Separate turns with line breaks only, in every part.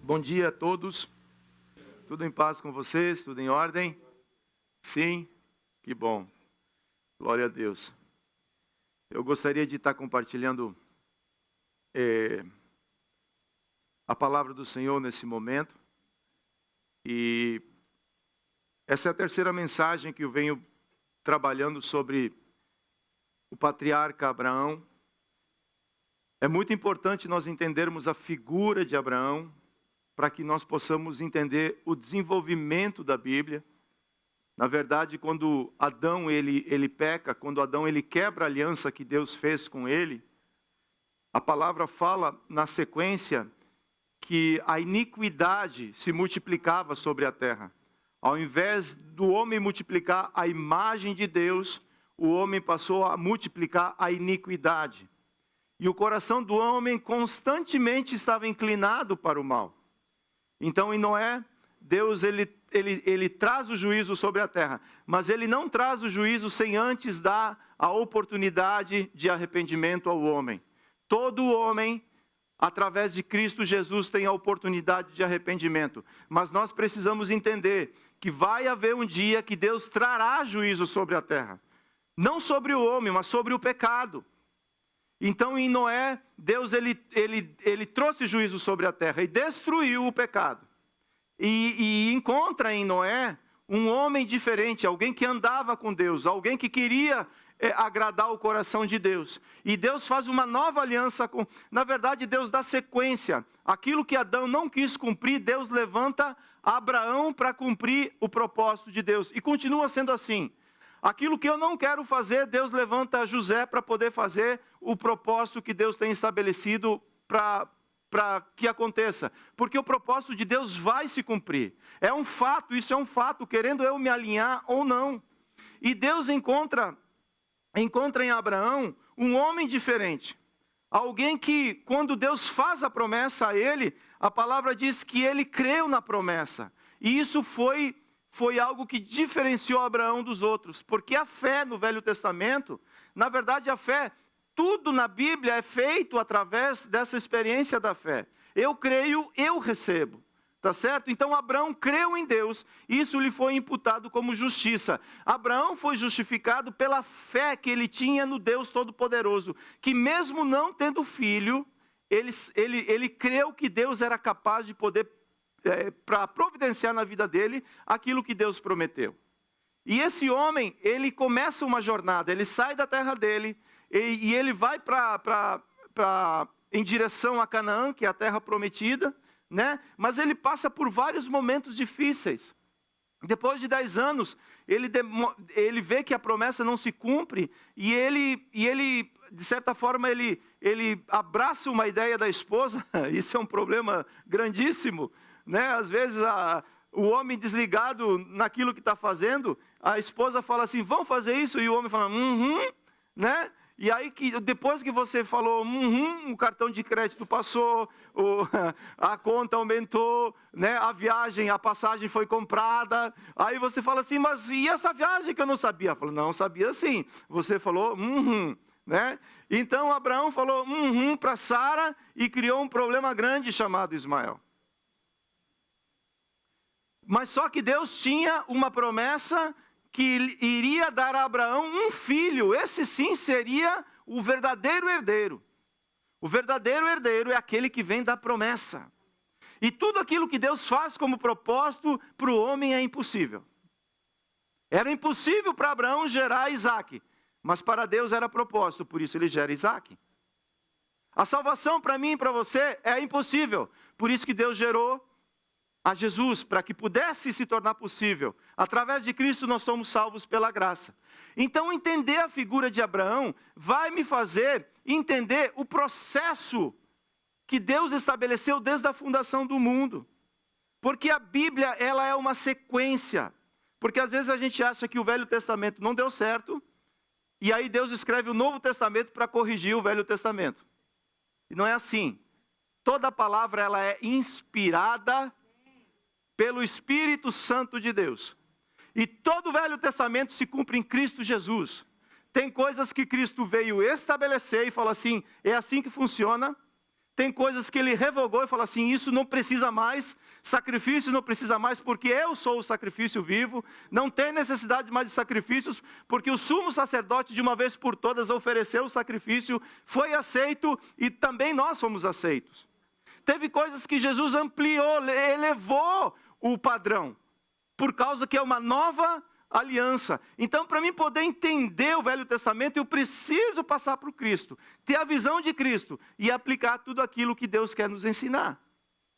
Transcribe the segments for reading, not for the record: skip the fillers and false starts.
Bom dia a todos. Tudo em paz com vocês? Tudo em ordem? Sim? Que bom. Glória a Deus. Eu gostaria de estar compartilhando a palavra do Senhor nesse momento. E essa é a terceira mensagem que eu venho trabalhando sobre o patriarca Abraão. É muito importante nós entendermos a figura de Abraão, para que nós possamos entender o desenvolvimento da Bíblia. Na verdade, quando Adão ele peca, quando Adão ele quebra a aliança que Deus fez com ele, a palavra fala na sequência que a iniquidade se multiplicava sobre a terra. Ao invés do homem multiplicar a imagem de Deus, o homem passou a multiplicar a iniquidade. E o coração do homem constantemente estava inclinado para o mal. Então, em Noé, Deus ele traz o juízo sobre a terra, mas ele não traz o juízo sem antes dar a oportunidade de arrependimento ao homem. Todo homem, através de Cristo Jesus, tem a oportunidade de arrependimento. Mas nós precisamos entender que vai haver um dia que Deus trará juízo sobre a terra. Não sobre o homem, mas sobre o pecado. Então, em Noé, Deus ele trouxe juízo sobre a terra e destruiu o pecado. E encontra em Noé um homem diferente, alguém que andava com Deus, alguém que queria agradar o coração de Deus. E Deus faz uma nova aliança com... Na verdade, Deus dá sequência. Aquilo que Adão não quis cumprir, Deus levanta Abraão para cumprir o propósito de Deus. E continua sendo assim. Aquilo que eu não quero fazer, Deus levanta José para poder fazer o propósito que Deus tem estabelecido para que aconteça. Porque o propósito de Deus vai se cumprir. É um fato, isso é um fato, querendo eu me alinhar ou não. E Deus encontra em Abraão um homem diferente. Alguém que, quando Deus faz a promessa a ele, a palavra diz que ele creu na promessa. E isso foi algo que diferenciou Abraão dos outros, porque a fé no Velho Testamento, na verdade a fé, tudo na Bíblia é feito através dessa experiência da fé. Eu creio, eu recebo, tá certo? Então Abraão creu em Deus, e isso lhe foi imputado como justiça. Abraão foi justificado pela fé que ele tinha no Deus Todo-Poderoso, que mesmo não tendo filho, ele creu que Deus era capaz de poder para providenciar na vida dele aquilo que Deus prometeu. E esse homem, ele começa uma jornada, ele sai da terra dele e ele vai em direção a Canaã, que é a terra prometida, né? Mas ele passa por vários momentos difíceis. Depois de 10 anos, ele vê que a promessa não se cumpre e ele de certa forma, ele abraça uma ideia da esposa. Isso é um problema grandíssimo, né? Às vezes o homem desligado naquilo que está fazendo, a esposa fala assim, vamos fazer isso, e o homem fala, né? E aí, depois que você falou, o cartão de crédito passou, a conta aumentou, né? A viagem, a passagem foi comprada, aí você fala assim, mas e essa viagem que eu não sabia? Fala, não, sabia sim, você falou, né? Então Abraão falou, para Sara, e criou um problema grande chamado Ismael. Mas só que Deus tinha uma promessa que iria dar a Abraão um filho. Esse sim seria o verdadeiro herdeiro. O verdadeiro herdeiro é aquele que vem da promessa. E tudo aquilo que Deus faz como propósito para o homem é impossível. Era impossível para Abraão gerar Isaac, mas para Deus era propósito, por isso ele gera Isaac. A salvação para mim e para você é impossível, por isso que Deus gerou a Jesus, para que pudesse se tornar possível. Através de Cristo nós somos salvos pela graça. Então entender a figura de Abraão vai me fazer entender o processo que Deus estabeleceu desde a fundação do mundo. Porque a Bíblia, ela é uma sequência. Porque às vezes a gente acha que o Velho Testamento não deu certo, e aí Deus escreve o Novo Testamento para corrigir o Velho Testamento. E não é assim. Toda a palavra ela é inspirada pelo Espírito Santo de Deus. E todo o Velho Testamento se cumpre em Cristo Jesus. Tem coisas que Cristo veio estabelecer e falou assim, é assim que funciona. Tem coisas que ele revogou e falou assim, isso não precisa mais, sacrifício não precisa mais, porque eu sou o sacrifício vivo, não tem necessidade mais de sacrifícios, porque o sumo sacerdote de uma vez por todas ofereceu o sacrifício, foi aceito e também nós fomos aceitos. Teve coisas que Jesus ampliou, elevou o padrão, por causa que é uma nova aliança. Então, para mim poder entender o Velho Testamento, eu preciso passar para o Cristo, ter a visão de Cristo e aplicar tudo aquilo que Deus quer nos ensinar.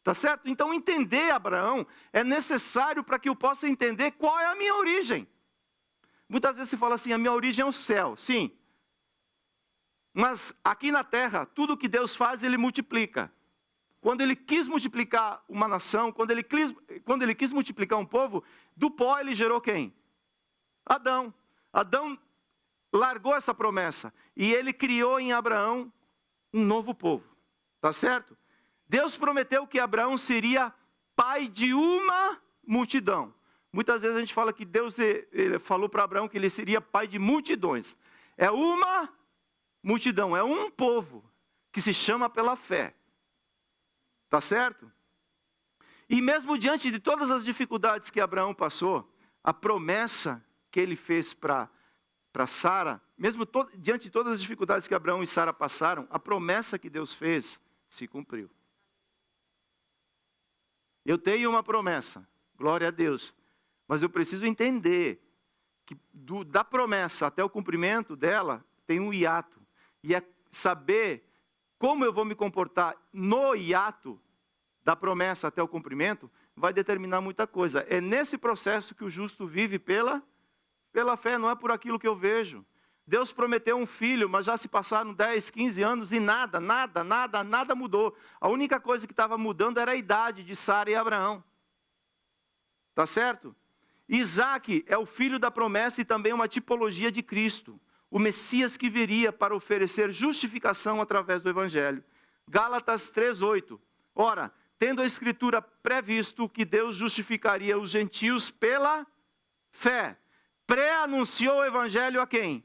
Tá certo? Então, entender Abraão é necessário para que eu possa entender qual é a minha origem. Muitas vezes se fala assim, a minha origem é o céu. Sim. Mas aqui na terra, tudo que Deus faz, Ele multiplica. Quando Ele quis multiplicar uma nação, quando ele quis multiplicar um povo, do pó Ele gerou quem? Adão. Adão largou essa promessa e ele criou em Abraão um novo povo. Tá certo? Deus prometeu que Abraão seria pai de uma multidão. Muitas vezes a gente fala que Deus ele falou para Abraão que ele seria pai de multidões. É uma multidão, é um povo que se chama pela fé. Tá certo? E mesmo diante de todas as dificuldades que Abraão passou, a promessa que ele fez para Sara, mesmo diante de todas as dificuldades que Abraão e Sara passaram, a promessa que Deus fez se cumpriu. Eu tenho uma promessa, glória a Deus, mas eu preciso entender que da promessa até o cumprimento dela tem um hiato, e é saber como eu vou me comportar no hiato da promessa até o cumprimento, vai determinar muita coisa. É nesse processo que o justo vive pela fé, não é por aquilo que eu vejo. Deus prometeu um filho, mas já se passaram 10, 15 anos e nada mudou. A única coisa que estava mudando era a idade de Sara e Abraão. Tá certo? Isaac é o filho da promessa e também uma tipologia de Cristo, o Messias que viria para oferecer justificação através do Evangelho. Gálatas 3:8. Ora, tendo a Escritura previsto que Deus justificaria os gentios pela fé, pré-anunciou o Evangelho a quem?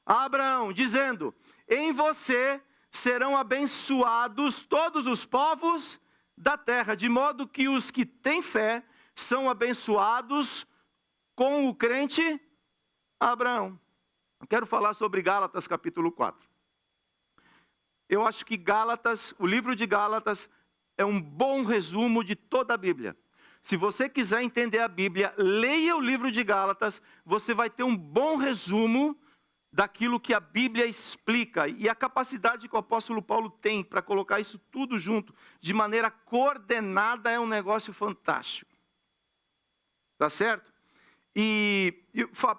A Abraão, dizendo, em você serão abençoados todos os povos da terra, de modo que os que têm fé são abençoados com o crente Abraão. Eu quero falar sobre Gálatas capítulo 4. Eu acho que Gálatas, o livro de Gálatas, é um bom resumo de toda a Bíblia. Se você quiser entender a Bíblia, leia o livro de Gálatas, você vai ter um bom resumo daquilo que a Bíblia explica. E a capacidade que o apóstolo Paulo tem para colocar isso tudo junto, de maneira coordenada, é um negócio fantástico. Tá certo? E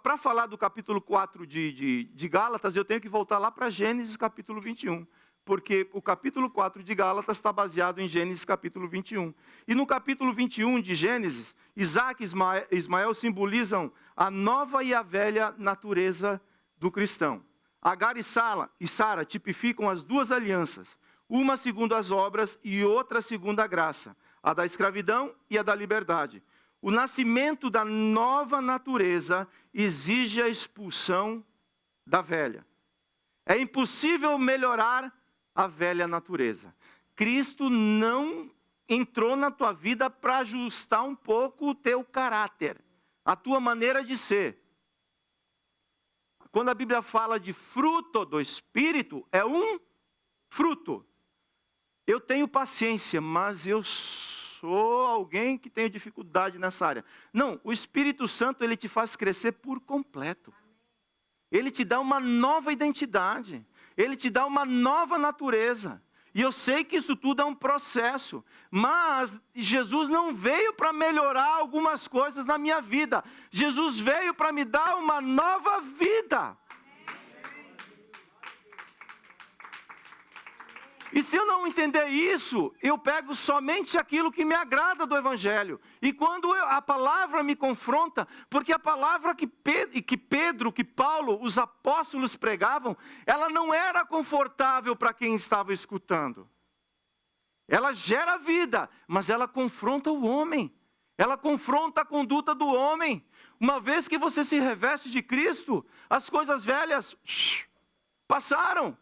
para falar do capítulo 4 de Gálatas, eu tenho que voltar lá para Gênesis capítulo 21. Porque o capítulo 4 de Gálatas está baseado em Gênesis capítulo 21. E no capítulo 21 de Gênesis, Isaac e Ismael simbolizam a nova e a velha natureza do cristão. Agar e Sara tipificam as duas alianças, uma segundo as obras e outra segundo a graça, a da escravidão e a da liberdade. O nascimento da nova natureza exige a expulsão da velha. É impossível melhorar a velha natureza. Cristo não entrou na tua vida para ajustar um pouco o teu caráter, a tua maneira de ser. Quando a Bíblia fala de fruto do Espírito, é um fruto. Eu tenho paciência, mas eu sou alguém que tem dificuldade nessa área. Não, o Espírito Santo, ele te faz crescer por completo. Ele te dá uma nova identidade. Ele te dá uma nova natureza. E eu sei que isso tudo é um processo. Mas Jesus não veio para melhorar algumas coisas na minha vida. Jesus veio para me dar uma nova vida. E se eu não entender isso, eu pego somente aquilo que me agrada do Evangelho. E quando a palavra me confronta, porque a palavra que Pedro, que Paulo, os apóstolos pregavam, ela não era confortável para quem estava escutando. Ela gera vida, mas ela confronta o homem. Ela confronta a conduta do homem. Uma vez que você se reveste de Cristo, as coisas velhas passaram.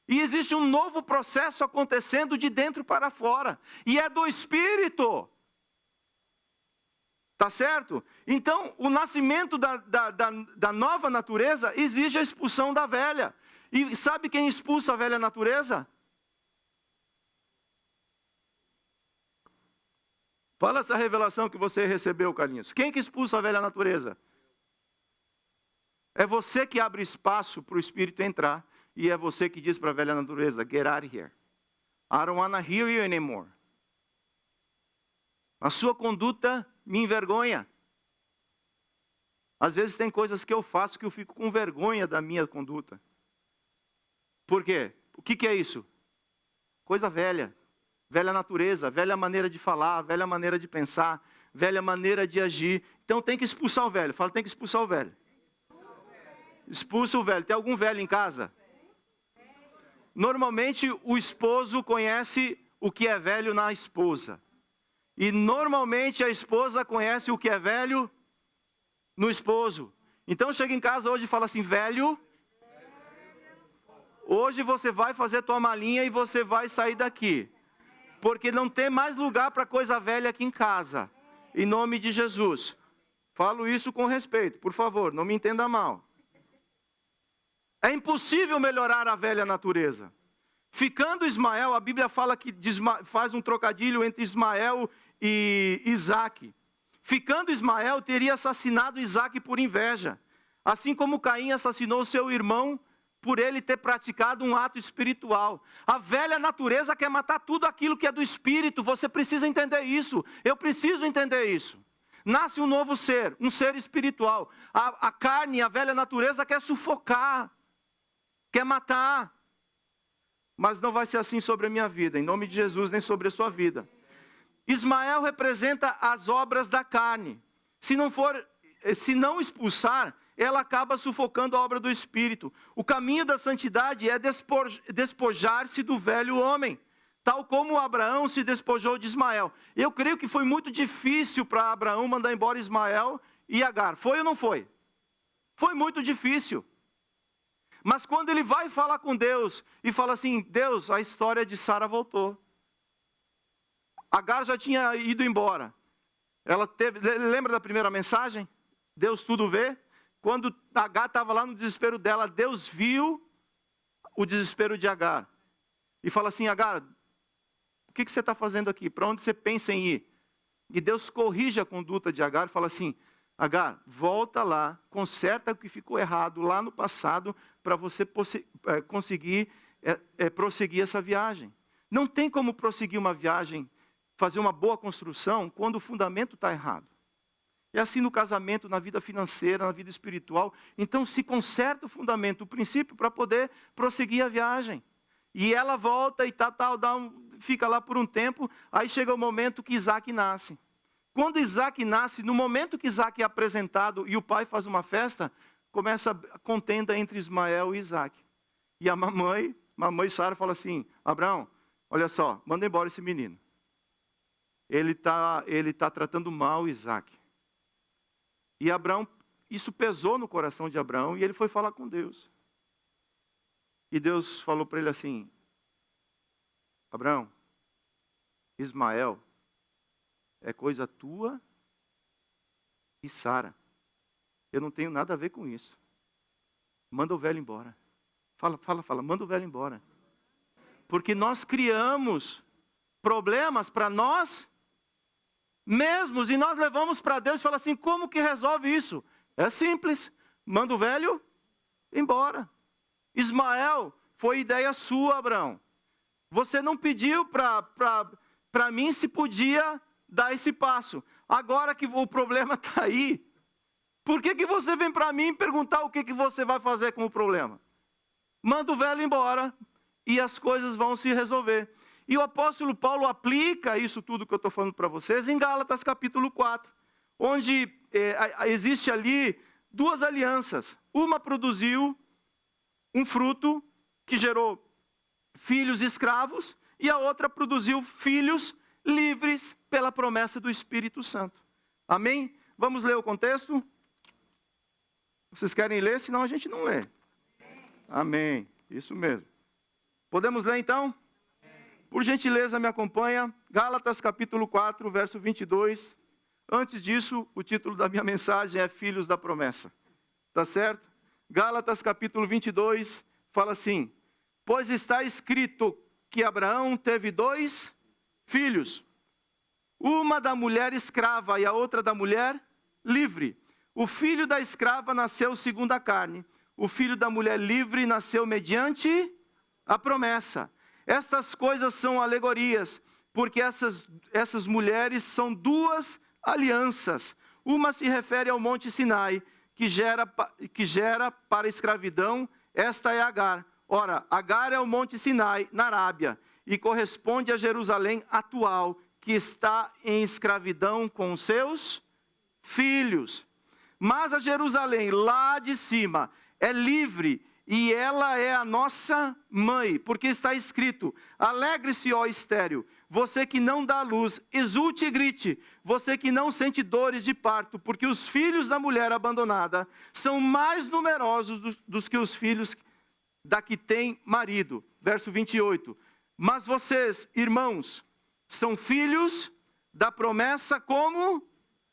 E existe um novo processo acontecendo de dentro para fora. E é do Espírito. Tá certo? Então, o nascimento da nova natureza exige a expulsão da velha. E sabe quem expulsa a velha natureza? Fala essa revelação que você recebeu, Carlinhos. Quem que expulsa a velha natureza? É você que abre espaço para o Espírito entrar. E é você que diz para a velha natureza, get out of here. I don't want to hear you anymore. A sua conduta me envergonha. Às vezes tem coisas que eu faço que eu fico com vergonha da minha conduta. Por quê? O que é isso? Coisa velha. Velha natureza, velha maneira de falar, velha maneira de pensar, velha maneira de agir. Então tem que expulsar o velho. Fala, tem que expulsar o velho. Expulsa o velho. Tem algum velho em casa? Normalmente o esposo conhece o que é velho na esposa. E normalmente a esposa conhece o que é velho no esposo. Então chega em casa hoje e fala assim, velho, hoje você vai fazer tua malinha e você vai sair daqui. Porque não tem mais lugar para coisa velha aqui em casa. Em nome de Jesus. Falo isso com respeito, por favor, não me entenda mal. É impossível melhorar a velha natureza. Ficando Ismael, a Bíblia fala que faz um trocadilho entre Ismael e Isaque. Ficando Ismael, teria assassinado Isaque por inveja. Assim como Caim assassinou seu irmão por ele ter praticado um ato espiritual. A velha natureza quer matar tudo aquilo que é do espírito. Você precisa entender isso. Eu preciso entender isso. Nasce um novo ser, um ser espiritual. A carne, a velha natureza quer sufocar, quer matar. Mas não vai ser assim sobre a minha vida, em nome de Jesus, nem sobre a sua vida. Ismael representa as obras da carne. Se não expulsar, ela acaba sufocando a obra do Espírito. O caminho da santidade é despojar-se do velho homem, tal como Abraão se despojou de Ismael. Eu creio que foi muito difícil para Abraão mandar embora Ismael e Agar. Foi ou não foi? Foi muito difícil. Mas quando ele vai falar com Deus e fala assim, Deus, a história de Sara voltou. Agar já tinha ido embora. Lembra da primeira mensagem? Deus tudo vê. Quando Agar estava lá no desespero dela, Deus viu o desespero de Agar. E fala assim, Agar, o que você está fazendo aqui? Para onde você pensa em ir? E Deus corrige a conduta de Agar e fala assim, Agar, volta lá, conserta o que ficou errado lá no passado, para você conseguir prosseguir essa viagem. Não tem como prosseguir uma viagem, fazer uma boa construção, quando o fundamento está errado. É assim no casamento, na vida financeira, na vida espiritual. Então se conserta o fundamento, o princípio, para poder prosseguir a viagem. E ela volta e fica lá por um tempo, aí chega o momento que Isaac nasce. Quando Isaac nasce, no momento que Isaac é apresentado e o pai faz uma festa, começa a contenda entre Ismael e Isaac. E a mamãe Sara fala assim, Abraão, olha só, manda embora esse menino. Ele tá tratando mal Isaac. E Abraão, isso pesou no coração de Abraão e ele foi falar com Deus. E Deus falou para ele assim, Abraão, Ismael é coisa tua e Sara. Eu não tenho nada a ver com isso. Manda o velho embora. Fala, manda o velho embora. Porque nós criamos problemas para nós mesmos e nós levamos para Deus e fala assim, como que resolve isso? É simples, manda o velho embora. Ismael, foi ideia sua, Abraão. Você não pediu para mim se podia dar esse passo. Agora que o problema está aí, por que você vem para mim perguntar o que você vai fazer com o problema? Manda o velho embora e as coisas vão se resolver. E o apóstolo Paulo aplica isso tudo que eu estou falando para vocês em Gálatas capítulo 4, onde existe ali duas alianças. Uma produziu um fruto que gerou filhos escravos e a outra produziu filhos livres pela promessa do Espírito Santo. Amém? Vamos ler o contexto? Vocês querem ler? Senão a gente não lê. Amém. Isso mesmo. Podemos ler então? Por gentileza, me acompanha. Gálatas capítulo 4, verso 22. Antes disso, o título da minha mensagem é Filhos da Promessa. Tá certo? Gálatas capítulo 22 fala assim: pois está escrito que Abraão teve 2 filhos, uma da mulher escrava e a outra da mulher livre. O filho da escrava nasceu segundo a carne, o filho da mulher livre nasceu mediante a promessa. Estas coisas são alegorias, porque essas mulheres são 2 alianças. Uma se refere ao monte Sinai, que gera para a escravidão. Esta é Agar. Ora, Agar é o monte Sinai, na Arábia, e corresponde a Jerusalém atual, que está em escravidão com seus filhos. Mas a Jerusalém, lá de cima, é livre, e ela é a nossa mãe, porque está escrito: alegre-se, ó estéril, você que não dá luz, exulte e grite, você que não sente dores de parto, porque os filhos da mulher abandonada são mais numerosos dos que os filhos da que tem marido. Verso 28. Mas vocês, irmãos, são filhos da promessa como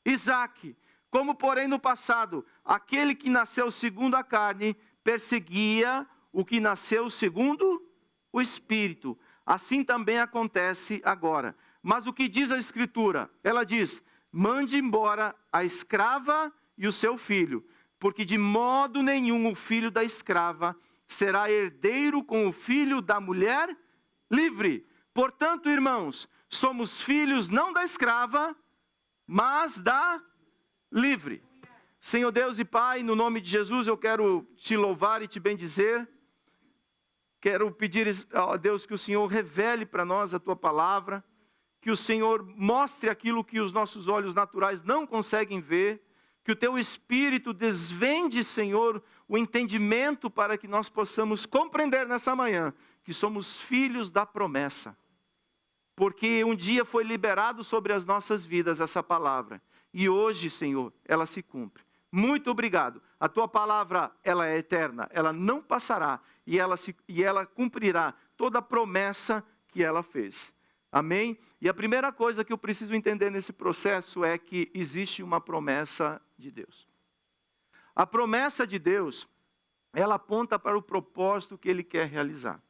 Isaque. Como, porém, no passado, aquele que nasceu segundo a carne perseguia o que nasceu segundo o Espírito. Assim também acontece agora. Mas o que diz a Escritura? Ela diz: mande embora a escrava e o seu filho, porque de modo nenhum o filho da escrava será herdeiro com o filho da mulher livre. Portanto, irmãos, somos filhos não da escrava, mas da livre. Senhor Deus e Pai, no nome de Jesus, eu quero te louvar e te bendizer. Quero pedir a Deus que o Senhor revele para nós a tua palavra, que o Senhor mostre aquilo que os nossos olhos naturais não conseguem ver, que o teu Espírito desvende, Senhor, o entendimento para que nós possamos compreender nessa manhã que somos filhos da promessa. Porque um dia foi liberado sobre as nossas vidas essa palavra, e hoje, Senhor, ela se cumpre. Muito obrigado. A tua palavra, ela é eterna, ela não passará, e ela cumprirá toda a promessa que ela fez. Amém? E a primeira coisa que eu preciso entender nesse processo é que existe uma promessa de Deus. A promessa de Deus, ela aponta para o propósito que Ele quer realizar.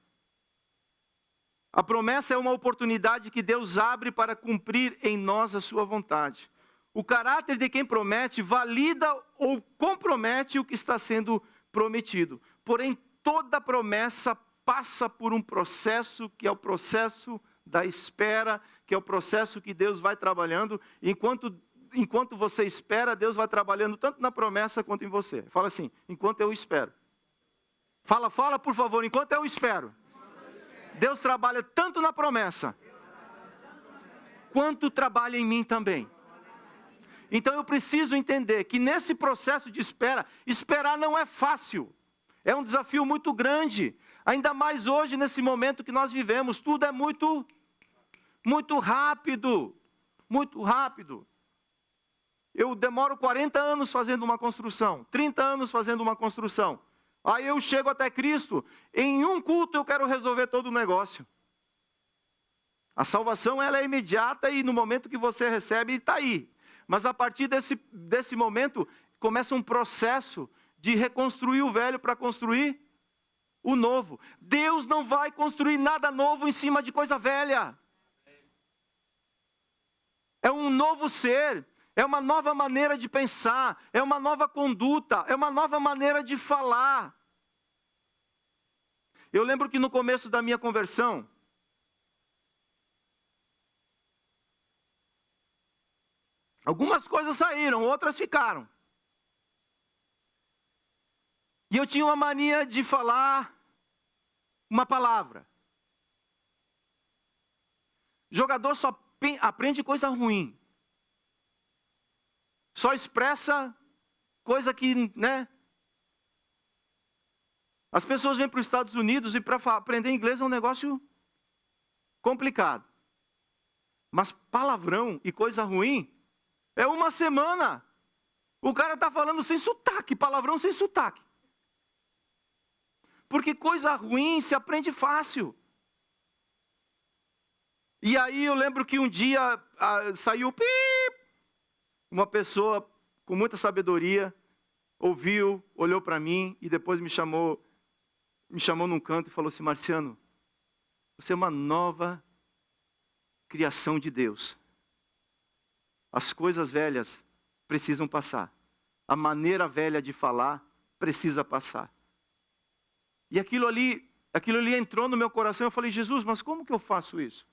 A promessa é uma oportunidade que Deus abre para cumprir em nós a sua vontade. O caráter de quem promete valida ou compromete o que está sendo prometido. Porém, toda promessa passa por um processo que é o processo da espera, que é o processo que Deus vai trabalhando. Enquanto você espera, Deus vai trabalhando tanto na promessa quanto em você. Fala assim: enquanto eu espero. Fala por favor, enquanto eu espero. Deus trabalha tanto na promessa, quanto trabalha em mim também. Então eu preciso entender que nesse processo de espera, esperar não é fácil. É um desafio muito grande. Ainda mais hoje, nesse momento que nós vivemos. Tudo é muito rápido. Muito rápido. Eu demoro 40 anos fazendo uma construção. 30 anos fazendo uma construção. Aí eu chego até Cristo. Em um culto eu quero resolver todo o negócio. A salvação ela é imediata e no momento que você recebe, está aí. Mas a partir desse momento, começa um processo de reconstruir o velho para construir o novo. Deus não vai construir nada novo em cima de coisa velha. É um novo ser, é uma nova maneira de pensar, é uma nova conduta, é uma nova maneira de falar. Eu lembro que no começo da minha conversão, algumas coisas saíram, outras ficaram. E eu tinha uma mania de falar uma palavra. Jogador só aprende coisa ruim. Só expressa coisa que, né? As pessoas vêm para os Estados Unidos e para aprender inglês é um negócio complicado. Mas palavrão e coisa ruim é uma semana. O cara está falando sem sotaque, palavrão sem sotaque. Porque coisa ruim se aprende fácil. E aí eu lembro que um dia saiu pip, uma pessoa com muita sabedoria, ouviu, olhou para mim e depois me chamou num canto e falou assim: Marciano, você é uma nova criação de Deus. As coisas velhas precisam passar. A maneira velha de falar precisa passar. E aquilo ali entrou no meu coração. Eu falei: Jesus, mas como que eu faço isso?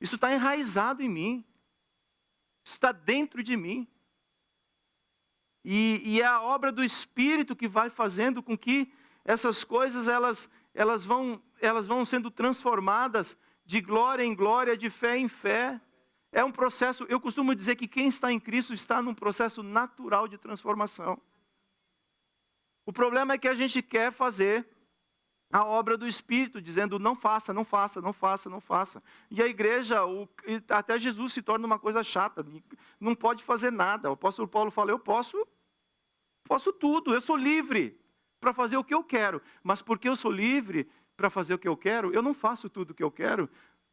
Isso está enraizado em mim. Isso está dentro de mim. E é a obra do Espírito que vai fazendo com que essas coisas elas vão sendo transformadas de glória em glória, de fé em fé. É um processo, eu costumo dizer que quem está em Cristo está num processo natural de transformação. O problema é que a gente quer fazer a obra do Espírito, dizendo não faça, não faça, não faça, não faça. E a igreja, até Jesus se torna uma coisa chata, não pode fazer nada. O apóstolo Paulo fala: eu posso tudo, eu sou livre para fazer o que eu quero. Mas porque eu sou livre para fazer o que eu quero, eu não faço tudo o que eu quero,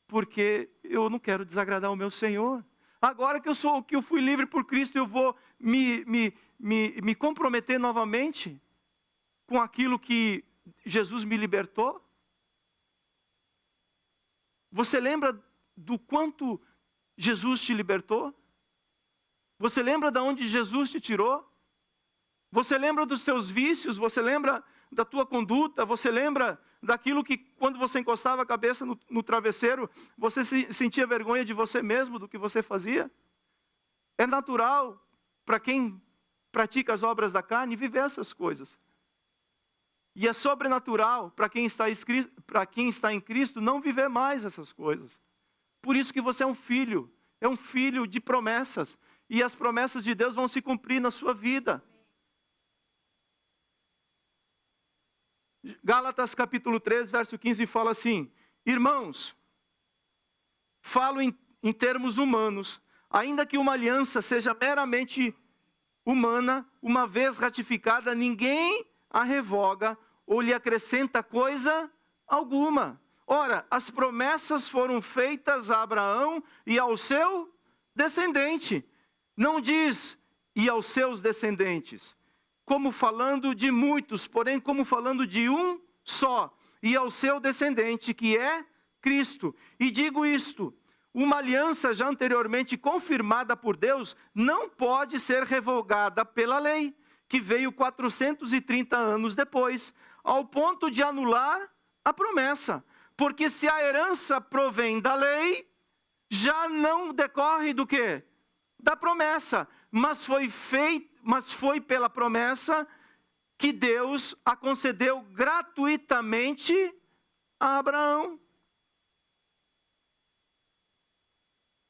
porque eu não quero desagradar o meu Senhor. Agora que eu fui livre por Cristo, eu vou me comprometer novamente com aquilo que Jesus me libertou? Você lembra do quanto Jesus te libertou? Você lembra de onde Jesus te tirou? Você lembra dos seus vícios? Você lembra da tua conduta? Você lembra daquilo que quando você encostava a cabeça no travesseiro, você sentia vergonha de você mesmo, do que você fazia? É natural para quem pratica as obras da carne viver essas coisas. E é sobrenatural para quem está em Cristo não viver mais essas coisas. Por isso que você é um filho de promessas. E as promessas de Deus vão se cumprir na sua vida. Gálatas capítulo 3, verso 15 fala assim: irmãos, falo em termos humanos, ainda que uma aliança seja meramente humana, uma vez ratificada, ninguém a revoga ou lhe acrescenta coisa alguma. Ora, as promessas foram feitas a Abraão e ao seu descendente. Não diz e aos seus descendentes, como falando de muitos, porém como falando de um só, e ao seu descendente, que é Cristo. E digo isto: uma aliança já anteriormente confirmada por Deus não pode ser revogada pela lei, que veio 430 anos depois, ao ponto de anular a promessa. Porque se a herança provém da lei, já não decorre do quê? Da promessa. Mas foi pela promessa que Deus a concedeu gratuitamente a Abraão.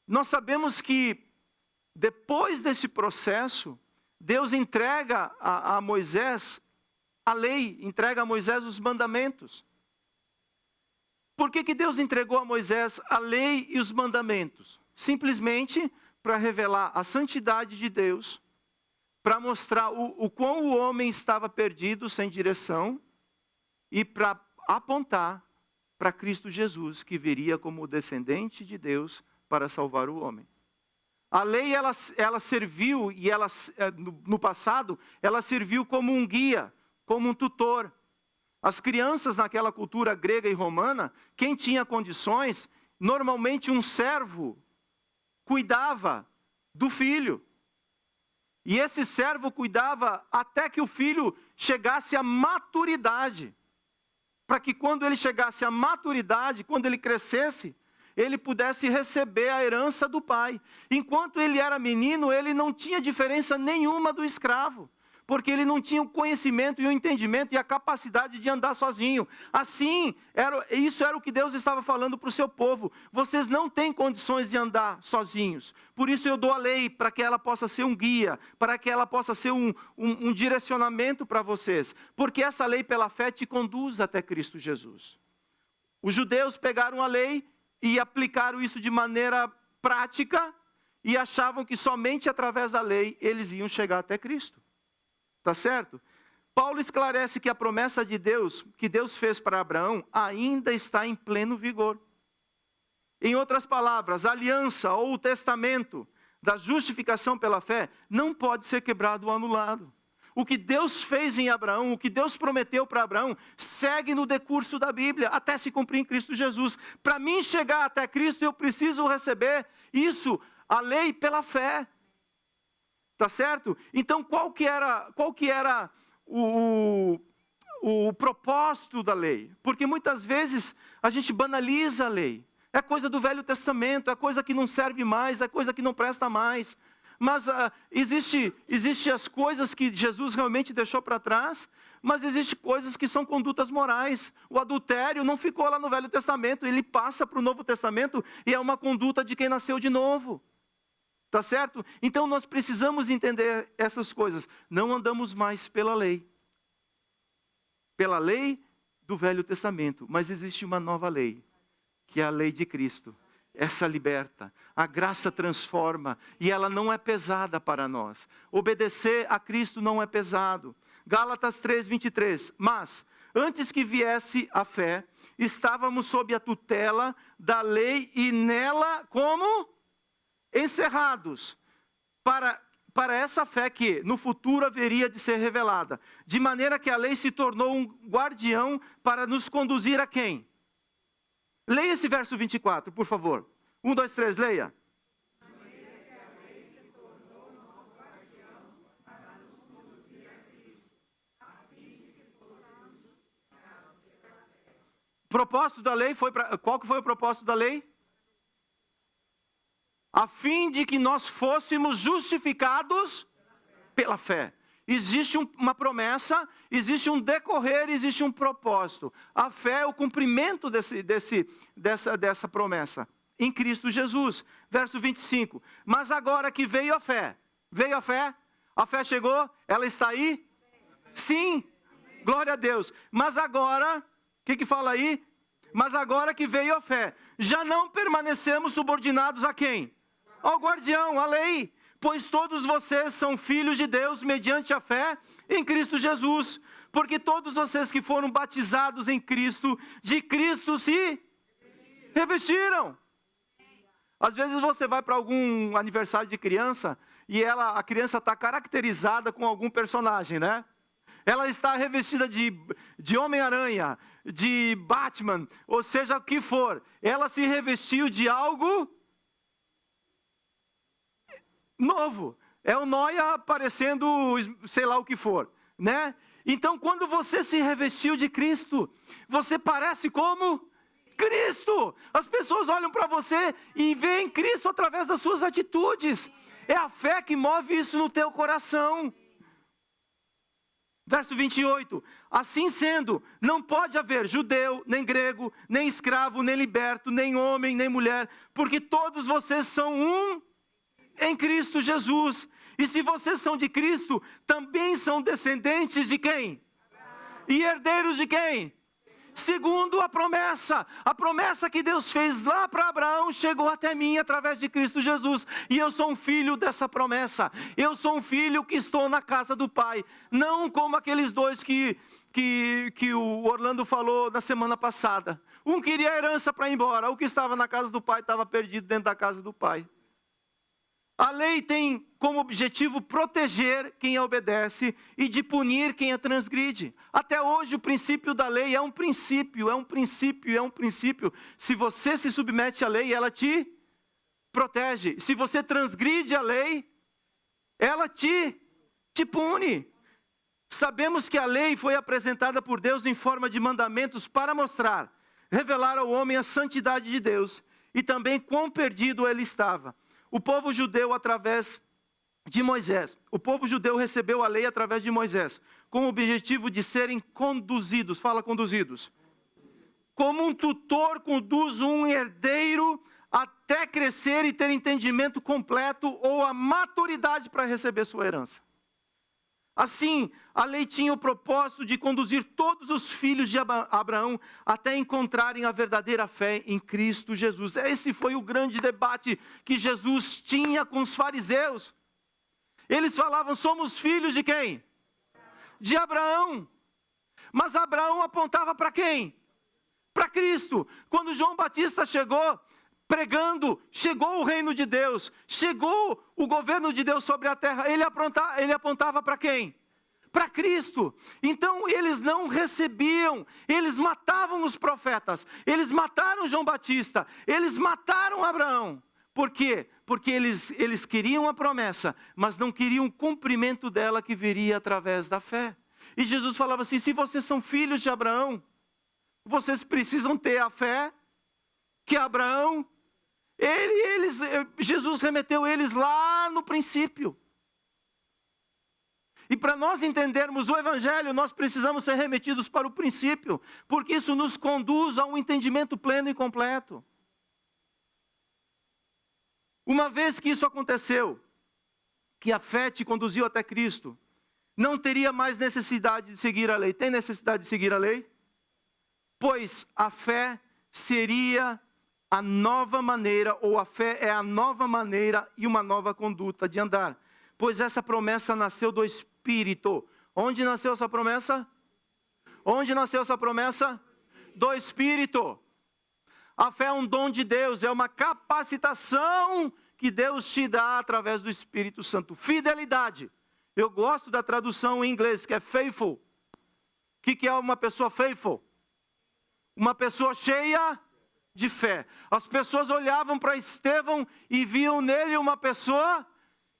Nós sabemos que depois desse processo, Deus entrega a Moisés a lei, entrega a Moisés os mandamentos. Por que Deus entregou a Moisés a lei e os mandamentos? Simplesmente para revelar a santidade de Deus, para mostrar o quão o homem estava perdido, sem direção, e para apontar para Cristo Jesus, que viria como o descendente de Deus para salvar o homem. A lei, ela serviu, e no passado, ela serviu como um guia, como um tutor. As crianças naquela cultura grega e romana, quem tinha condições, normalmente um servo cuidava do filho. E esse servo cuidava até que o filho chegasse à maturidade. Para que quando ele chegasse à maturidade, quando ele crescesse, ele pudesse receber a herança do pai. Enquanto ele era menino, ele não tinha diferença nenhuma do escravo, porque ele não tinha o conhecimento e o entendimento e a capacidade de andar sozinho. Assim, isso era o que Deus estava falando para o seu povo. Vocês não têm condições de andar sozinhos. Por isso eu dou a lei, para que ela possa ser um guia, para que ela possa ser um direcionamento para vocês. Porque essa lei pela fé te conduz até Cristo Jesus. Os judeus pegaram a lei e aplicaram isso de maneira prática e achavam que somente através da lei eles iam chegar até Cristo. Tá certo? Paulo esclarece que a promessa de Deus, que Deus fez para Abraão, ainda está em pleno vigor. Em outras palavras, a aliança ou o testamento da justificação pela fé não pode ser quebrado ou anulado. O que Deus fez em Abraão, o que Deus prometeu para Abraão, segue no decurso da Bíblia, até se cumprir em Cristo Jesus. Para mim chegar até Cristo, eu preciso receber isso, a lei pela fé. Tá certo? Então, qual que era o propósito da lei? Porque muitas vezes a gente banaliza a lei. É coisa do Velho Testamento, é coisa que não serve mais, é coisa que não presta mais. Mas existe as coisas que Jesus realmente deixou para trás, mas existem coisas que são condutas morais. O adultério não ficou lá no Velho Testamento, ele passa para o Novo Testamento e é uma conduta de quem nasceu de novo. Tá certo? Então nós precisamos entender essas coisas. Não andamos mais pela lei do Velho Testamento, mas existe uma nova lei, que é a lei de Cristo. Essa liberta, a graça transforma e ela não é pesada para nós. Obedecer a Cristo não é pesado. Gálatas 3:23. Mas, antes que viesse a fé, estávamos sob a tutela da lei e nela, como? Encerrados. Para essa fé que no futuro haveria de ser revelada. De maneira que a lei se tornou um guardião para nos conduzir a quem? Leia esse verso 24, por favor. 1, 2, 3, leia. Propósito da lei foi qual que foi o propósito da lei? A fim de que nós fôssemos justificados pela fé. Existe uma promessa, existe um decorrer, existe um propósito. A fé é o cumprimento dessa promessa em Cristo Jesus. Verso 25. Mas agora que veio a fé chegou, ela está aí? Sim. Glória a Deus. Mas agora, o que fala aí? Mas agora que veio a fé, já não permanecemos subordinados a quem? Ao guardião, à lei. Pois todos vocês são filhos de Deus mediante a fé em Cristo Jesus. Porque todos vocês que foram batizados em Cristo, de Cristo se revestiram. Às vezes você vai para algum aniversário de criança e a criança está caracterizada com algum personagem, né? Ela está revestida de Homem-Aranha, de Batman, ou seja o que for. Ela se revestiu de algo novo. É o Noia aparecendo, sei lá o que for, né? Então, quando você se revestiu de Cristo, você parece como Cristo. As pessoas olham para você e veem Cristo através das suas atitudes. É a fé que move isso no teu coração. Verso 28. Assim sendo, não pode haver judeu, nem grego, nem escravo, nem liberto, nem homem, nem mulher, porque todos vocês são um em Cristo Jesus. E se vocês são de Cristo, também são descendentes de quem? E herdeiros de quem? Segundo a promessa que Deus fez lá para Abraão, chegou até mim através de Cristo Jesus. E eu sou um filho dessa promessa. Eu sou um filho que estou na casa do Pai. Não como aqueles dois que o Orlando falou na semana passada. Um queria a herança para ir embora. O que estava na casa do Pai estava perdido dentro da casa do Pai. A lei tem como objetivo proteger quem a obedece e de punir quem a transgride. Até hoje o princípio da lei é um princípio. Se você se submete à lei, ela te protege. Se você transgride a lei, ela te pune. Sabemos que a lei foi apresentada por Deus em forma de mandamentos para revelar ao homem a santidade de Deus e também quão perdido ele estava. O povo judeu recebeu a lei através de Moisés, com o objetivo de serem conduzidos, como um tutor conduz um herdeiro até crescer e ter entendimento completo ou a maturidade para receber sua herança. Assim, a lei tinha o propósito de conduzir todos os filhos de Abraão até encontrarem a verdadeira fé em Cristo Jesus. Esse foi o grande debate que Jesus tinha com os fariseus. Eles falavam, somos filhos de quem? de Abraão. Mas Abraão apontava para quem? Para Cristo. Quando João Batista chegou pregando, chegou o reino de Deus, chegou o governo de Deus sobre a terra, ele apontava para quem? Para Cristo. Então eles não recebiam, eles matavam os profetas, eles mataram João Batista, eles mataram Abraão. Por quê? Porque eles queriam a promessa, mas não queriam o cumprimento dela que viria através da fé. E Jesus falava assim: se vocês são filhos de Abraão, vocês precisam ter a fé que Abraão, Jesus remeteu eles lá no princípio. E para nós entendermos o Evangelho, nós precisamos ser remetidos para o princípio, porque isso nos conduz a um entendimento pleno e completo. Uma vez que isso aconteceu, que a fé te conduziu até Cristo, não teria mais necessidade de seguir a lei. Tem necessidade de seguir a lei? Pois a fé seria a nova maneira, ou a fé é a nova maneira e uma nova conduta de andar. Pois essa promessa nasceu do Espírito. Onde nasceu essa promessa? Onde nasceu essa promessa? Do Espírito. A fé é um dom de Deus, é uma capacitação que Deus te dá através do Espírito Santo. Fidelidade. Eu gosto da tradução em inglês, que é faithful. O que é uma pessoa faithful? Uma pessoa cheia de fé. As pessoas olhavam para Estevão e viam nele uma pessoa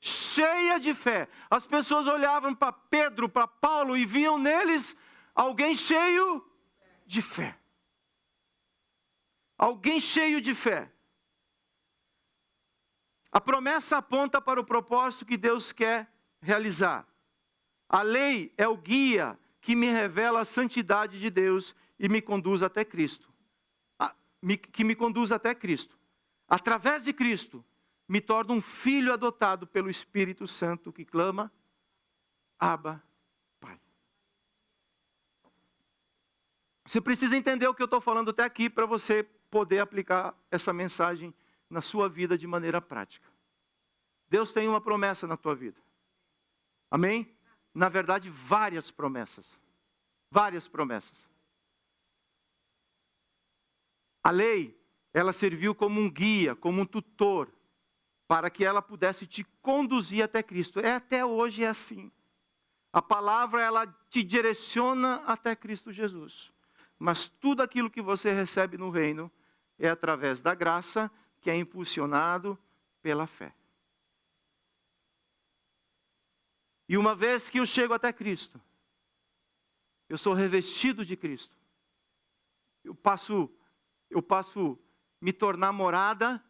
cheia de fé. As pessoas olhavam para Pedro, para Paulo e viam neles alguém cheio de fé. Alguém cheio de fé. A promessa aponta para o propósito que Deus quer realizar. A lei é o guia que me revela a santidade de Deus e me conduz até Cristo. Que me conduz até Cristo. Através de Cristo, me torno um filho adotado pelo Espírito Santo que clama: Abba, Pai. Você precisa entender o que eu estou falando até aqui para você poder aplicar essa mensagem na sua vida de maneira prática. Deus tem uma promessa na tua vida. Amém? Na verdade, várias promessas. Várias promessas. A lei, ela serviu como um guia, como um tutor, para que ela pudesse te conduzir até Cristo. Até hoje é assim. A palavra, ela te direciona até Cristo Jesus. Mas tudo aquilo que você recebe no reino é através da graça, que é impulsionado pela fé. E uma vez que eu chego até Cristo, eu sou revestido de Cristo. Eu passo me tornar morada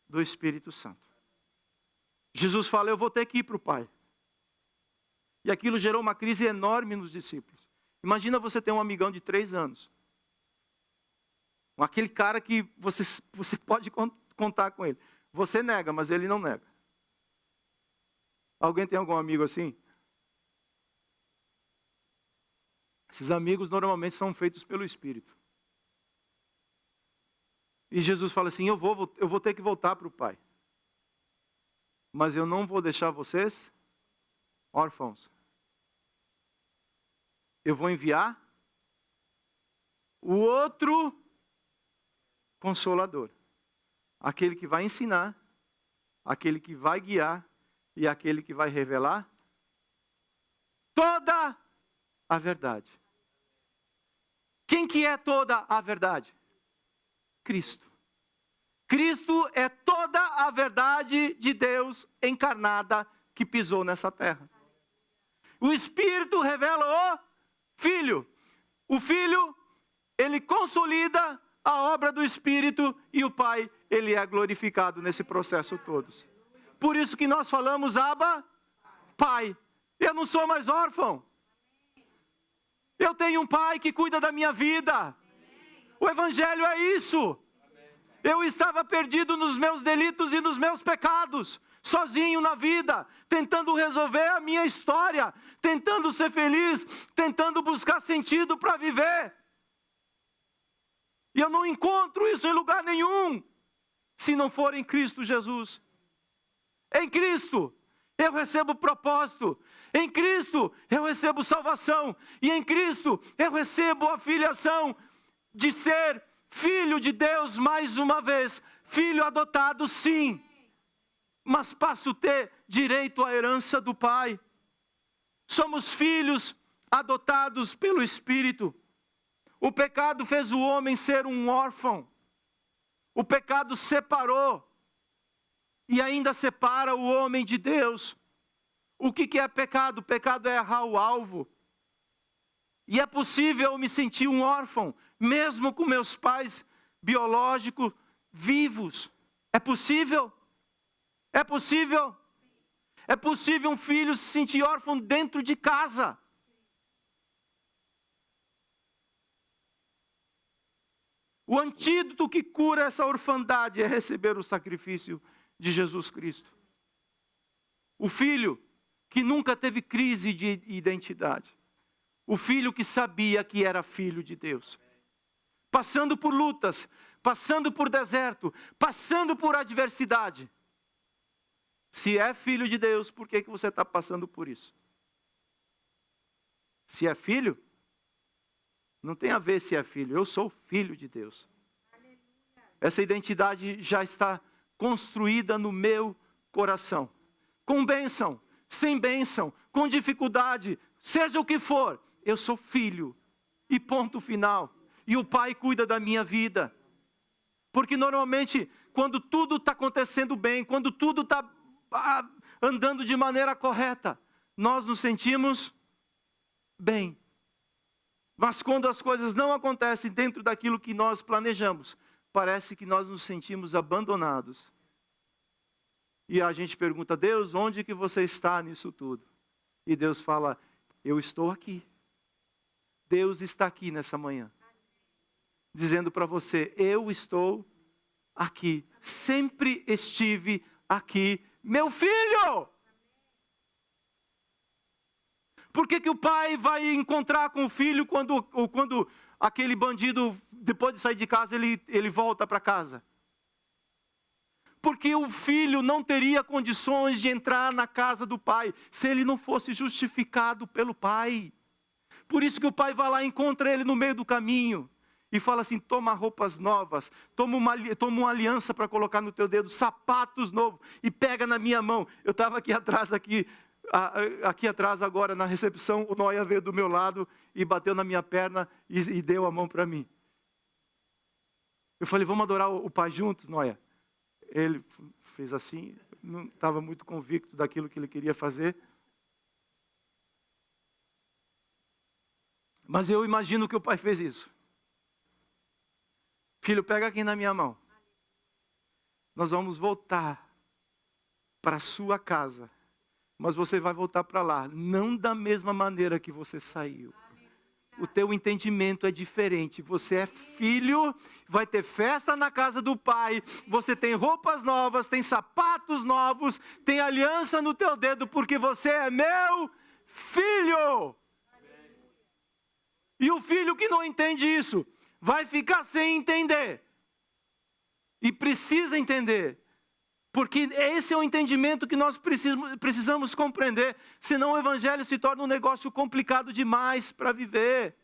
do Espírito Santo. Jesus fala: eu vou ter que ir para o Pai. E aquilo gerou uma crise enorme nos discípulos. Imagina você ter um amigão de 3 anos. Aquele cara que você pode contar com ele. Você nega, mas ele não nega. Alguém tem algum amigo assim? Esses amigos normalmente são feitos pelo Espírito. E Jesus fala assim: eu vou ter que voltar para o Pai. Mas eu não vou deixar vocês órfãos. Eu vou enviar o outro Consolador. Aquele que vai ensinar, aquele que vai guiar e aquele que vai revelar toda a verdade. Quem que é toda a verdade? Cristo. Cristo é toda a verdade de Deus encarnada que pisou nessa terra. O Espírito revela o Filho. O Filho, ele consolida a obra do Espírito e o Pai, ele é glorificado nesse processo todo. Por isso que nós falamos: Abba, Pai. Eu não sou mais órfão. Eu tenho um Pai que cuida da minha vida. O Evangelho é isso. Eu estava perdido nos meus delitos e nos meus pecados, sozinho na vida, tentando resolver a minha história, tentando ser feliz, tentando buscar sentido para viver. E eu não encontro isso em lugar nenhum, se não for em Cristo Jesus. Em Cristo. eu recebo propósito. Em Cristo eu recebo salvação. E em Cristo eu recebo a filiação de ser filho de Deus mais uma vez. Filho adotado, sim. Mas passo a ter direito à herança do Pai. Somos filhos adotados pelo Espírito. O pecado fez o homem ser um órfão. O pecado separou. E ainda separa o homem de Deus. O que é pecado? Pecado é errar o alvo. E é possível eu me sentir um órfão, mesmo com meus pais biológicos vivos. É possível? É possível? É possível um filho se sentir órfão dentro de casa. O antídoto que cura essa orfandade é receber o sacrifício de Jesus Cristo. O filho que nunca teve crise de identidade. O filho que sabia que era filho de Deus. Passando por lutas, passando por deserto, passando por adversidade. Se é filho de Deus, por que você está passando por isso? Se é filho, não tem a ver se é filho. Eu sou filho de Deus. Essa identidade já está construída no meu coração. Com bênção, sem bênção, com dificuldade, seja o que for, eu sou filho. E ponto final. E o Pai cuida da minha vida. Porque normalmente, quando tudo está acontecendo bem, quando tudo está andando de maneira correta, nós nos sentimos bem. Mas quando as coisas não acontecem dentro daquilo que nós planejamos, parece que nós nos sentimos abandonados. E a gente pergunta, Deus, onde que você está nisso tudo? E Deus fala, eu estou aqui. Deus está aqui nessa manhã. Dizendo para você, eu estou aqui. Sempre estive aqui. Meu filho! Por que o pai vai encontrar com o filho quando aquele bandido, depois de sair de casa, ele volta para casa? Porque o filho não teria condições de entrar na casa do pai se ele não fosse justificado pelo pai. Por isso que o pai vai lá e encontra ele no meio do caminho. E fala assim, toma roupas novas, toma uma aliança para colocar no teu dedo, sapatos novos, e pega na minha mão. Eu estava aqui atrás agora na recepção, o Noia veio do meu lado e bateu na minha perna e deu a mão para mim. Eu falei, vamos adorar o Pai juntos, Noia? Ele fez assim, não estava muito convicto daquilo que ele queria fazer. Mas eu imagino que o pai fez isso. Filho, pega aqui na minha mão. Nós vamos voltar para a sua casa. Mas você vai voltar para lá, não da mesma maneira que você saiu. O teu entendimento é diferente. Você é filho, vai ter festa na casa do pai. Você tem roupas novas, tem sapatos novos, tem aliança no teu dedo, porque você é meu filho. E o filho que não entende isso, vai ficar sem entender. E precisa entender. Porque esse é o entendimento que nós precisamos compreender. Senão o evangelho se torna um negócio complicado demais para viver.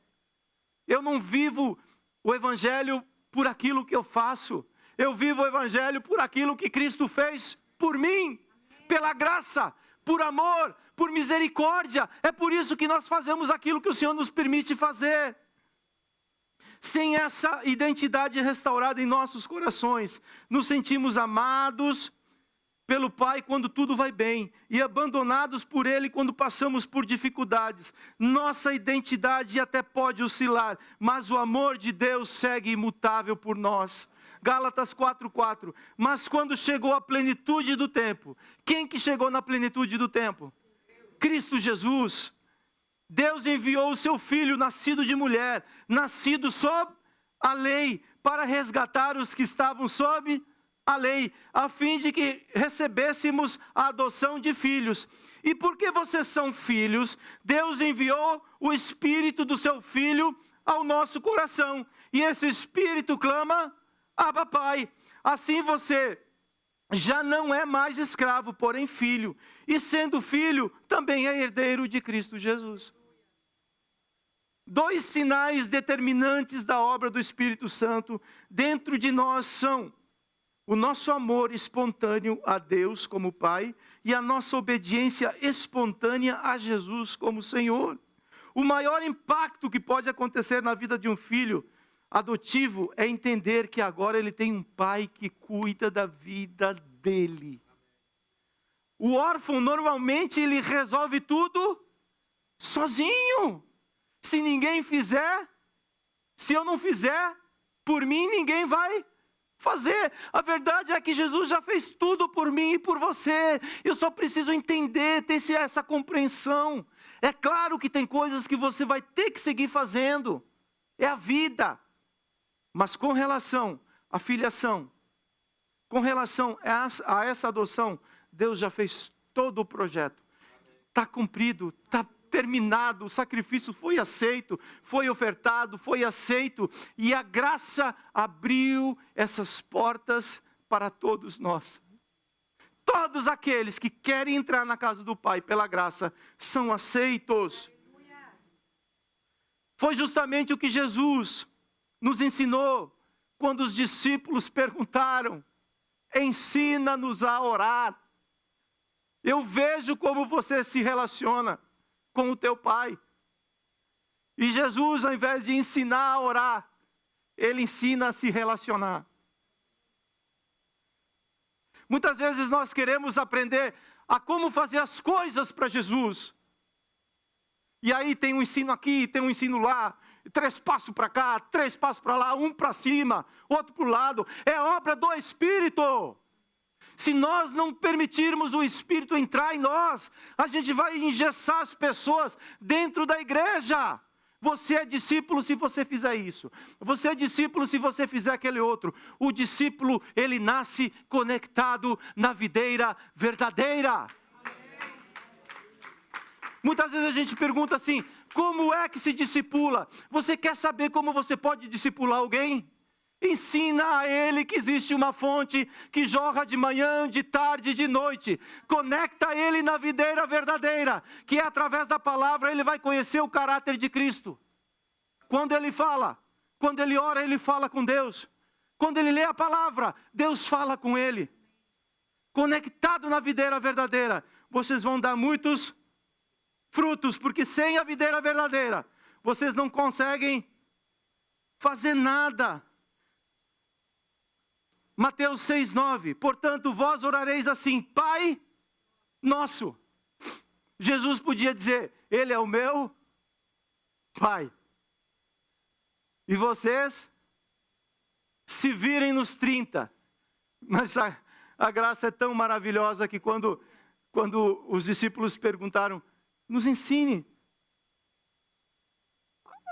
Eu não vivo o evangelho por aquilo que eu faço. Eu vivo o evangelho por aquilo que Cristo fez por mim. Pela graça, por amor, por misericórdia. É por isso que nós fazemos aquilo que o Senhor nos permite fazer. Sem essa identidade restaurada em nossos corações, nos sentimos amados pelo Pai quando tudo vai bem e abandonados por Ele quando passamos por dificuldades. Nossa identidade até pode oscilar, mas o amor de Deus segue imutável por nós. Gálatas 4:4. Mas quando chegou a plenitude do tempo, quem que chegou na plenitude do tempo? Cristo Jesus. Deus enviou o seu Filho, nascido de mulher, nascido sob a lei, para resgatar os que estavam sob a lei, a fim de que recebêssemos a adoção de filhos. E porque vocês são filhos, Deus enviou o Espírito do seu Filho ao nosso coração. E esse Espírito clama, Abba, Pai. Assim você já não é mais escravo, porém filho. E sendo filho, também é herdeiro de Cristo Jesus. Dois sinais determinantes da obra do Espírito Santo dentro de nós são o nosso amor espontâneo a Deus como Pai e a nossa obediência espontânea a Jesus como Senhor. O maior impacto que pode acontecer na vida de um filho adotivo é entender que agora ele tem um pai que cuida da vida dele. O órfão normalmente ele resolve tudo sozinho. Se ninguém fizer, se eu não fizer, por mim ninguém vai fazer. A verdade é que Jesus já fez tudo por mim e por você. Eu só preciso entender, ter essa compreensão. É claro que tem coisas que você vai ter que seguir fazendo. É a vida. Mas com relação à filiação, com relação a essa adoção, Deus já fez todo o projeto. Está cumprido, está terminado, o sacrifício foi aceito, foi ofertado, foi aceito, e a graça abriu essas portas para todos nós. Todos aqueles que querem entrar na casa do Pai pela graça são aceitos. Foi justamente o que Jesus nos ensinou quando os discípulos perguntaram: ensina-nos a orar. Eu vejo como você se relaciona com o teu pai. E Jesus, ao invés de ensinar a orar, ele ensina a se relacionar. Muitas vezes nós queremos aprender a como fazer as coisas para Jesus. E aí tem um ensino aqui, tem um ensino lá, 3 passos para cá, 3 passos para lá, um para cima, outro para o lado. É obra do Espírito. Se nós não permitirmos o Espírito entrar em nós, a gente vai engessar as pessoas dentro da igreja. Você é discípulo se você fizer isso. Você é discípulo se você fizer aquele outro. O discípulo, ele nasce conectado na videira verdadeira. Muitas vezes a gente pergunta assim: como é que se discipula? Você quer saber como você pode discipular alguém? Ensina a ele que existe uma fonte que jorra de manhã, de tarde e de noite. Conecta ele na videira verdadeira, que é através da palavra ele vai conhecer o caráter de Cristo. Quando ele fala, quando ele ora, ele fala com Deus. Quando ele lê a palavra, Deus fala com ele. Conectado na videira verdadeira, vocês vão dar muitos frutos, porque sem a videira verdadeira, vocês não conseguem fazer nada. Mateus 6,9, portanto vós orareis assim: Pai nosso. Jesus podia dizer: Ele é o meu Pai. E vocês se virem nos 30. Mas a graça é tão maravilhosa que quando os discípulos perguntaram: nos ensine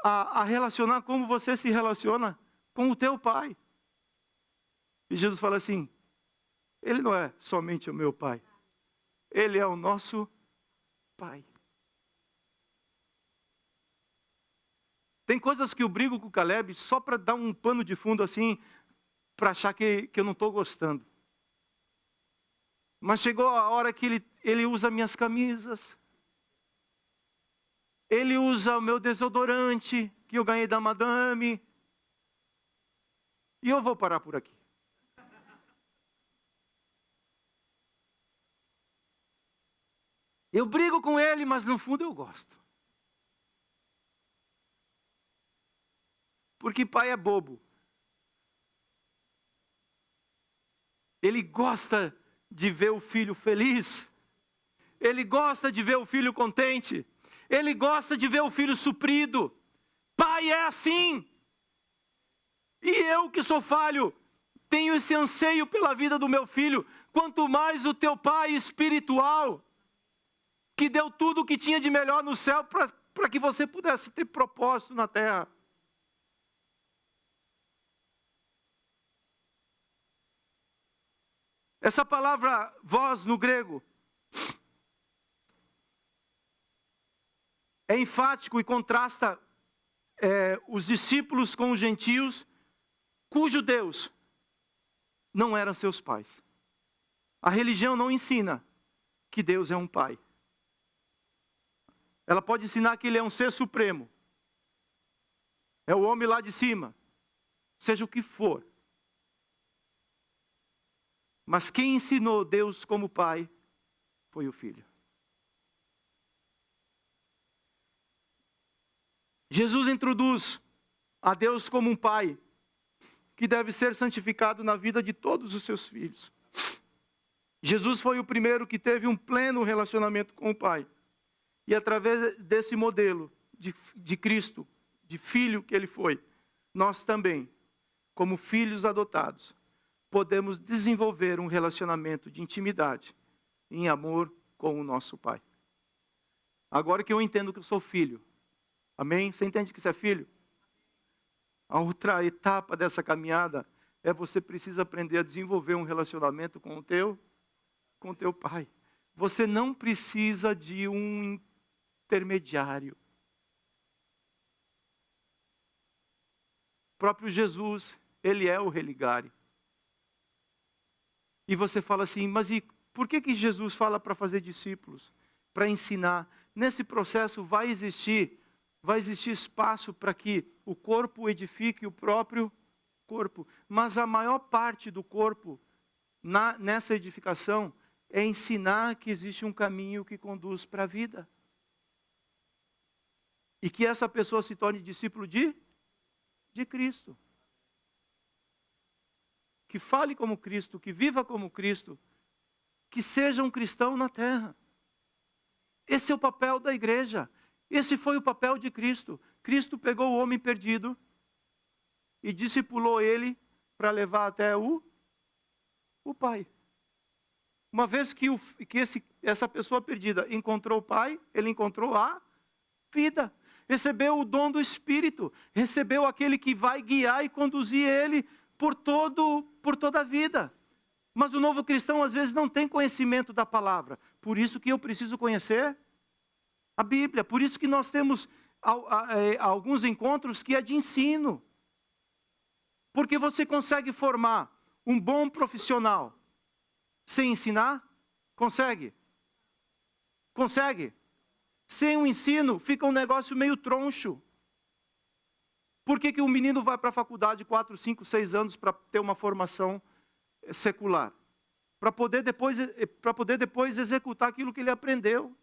a relacionar como você se relaciona com o teu Pai. E Jesus fala assim: Ele não é somente o meu Pai, Ele é o nosso Pai. Tem coisas que eu brigo com o Caleb só para dar um pano de fundo assim, para achar que eu não estou gostando. Mas chegou a hora que ele usa minhas camisas, ele usa o meu desodorante, que eu ganhei da madame, e eu vou parar por aqui. Eu brigo com ele, mas no fundo eu gosto. Porque pai é bobo. Ele gosta de ver o filho feliz. Ele gosta de ver o filho contente. Ele gosta de ver o filho suprido. Pai é assim. E eu que sou falho, tenho esse anseio pela vida do meu filho. Quanto mais o teu pai espiritual, que deu tudo o que tinha de melhor no céu para que você pudesse ter propósito na terra. Essa palavra vós no grego é enfático e contrasta os discípulos com os gentios, cujo Deus não eram seus pais. A religião não ensina que Deus é um pai. Ela pode ensinar que ele é um ser supremo. É o homem lá de cima. Seja o que for. Mas quem ensinou Deus como pai foi o Filho. Jesus introduz a Deus como um pai que deve ser santificado na vida de todos os seus filhos. Jesus foi o primeiro que teve um pleno relacionamento com o Pai. E através desse modelo de Cristo, de filho que ele foi, nós também, como filhos adotados, podemos desenvolver um relacionamento de intimidade, em amor com o nosso Pai. Agora que eu entendo que eu sou filho, amém? Você entende que você é filho? A outra etapa dessa caminhada é você precisa aprender a desenvolver um relacionamento com o teu pai. Você não precisa de um intermediário. O próprio Jesus, ele é o religare. E você fala assim, mas e por que Jesus fala para fazer discípulos? Para ensinar. Nesse processo vai existir espaço para que o corpo edifique o próprio corpo. Mas a maior parte do corpo, nessa edificação, é ensinar que existe um caminho que conduz para a vida. E que essa pessoa se torne discípulo de Cristo. Que fale como Cristo, que viva como Cristo, que seja um cristão na terra. Esse é o papel da igreja. Esse foi o papel de Cristo. Cristo pegou o homem perdido e discipulou ele para levar até o Pai. Uma vez que essa pessoa perdida encontrou o Pai, ele encontrou a vida. Recebeu o dom do Espírito. Recebeu aquele que vai guiar e conduzir ele por toda a vida. Mas o novo cristão às vezes não tem conhecimento da palavra. Por isso que eu preciso conhecer a Bíblia. Por isso que nós temos alguns encontros que é de ensino. Porque você consegue formar um bom profissional sem ensinar? Consegue? Consegue? Sem o ensino, fica um negócio meio troncho. Por que o menino vai para a faculdade 4, 5, 6 anos para ter uma formação secular? Para poder depois executar aquilo que ele aprendeu.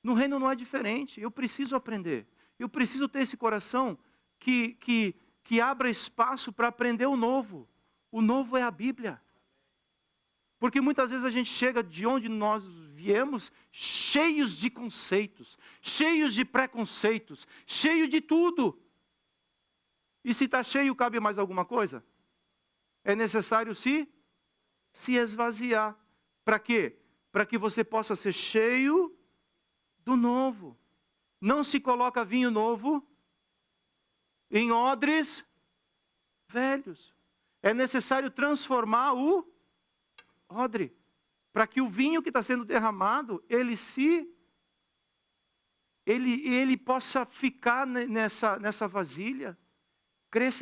No reino não é diferente. Eu preciso aprender. Eu preciso ter esse coração que abra espaço para aprender o novo. O novo é a Bíblia. Porque muitas vezes a gente chega de onde nós viemos cheios de conceitos, cheios de preconceitos, cheio de tudo. E se está cheio, cabe mais alguma coisa? É necessário se esvaziar. Para quê? Para que você possa ser cheio do novo. Não se coloca vinho novo em odres velhos. É necessário transformar o odre, para que o vinho que está sendo derramado, ele possa ficar nessa vasilha.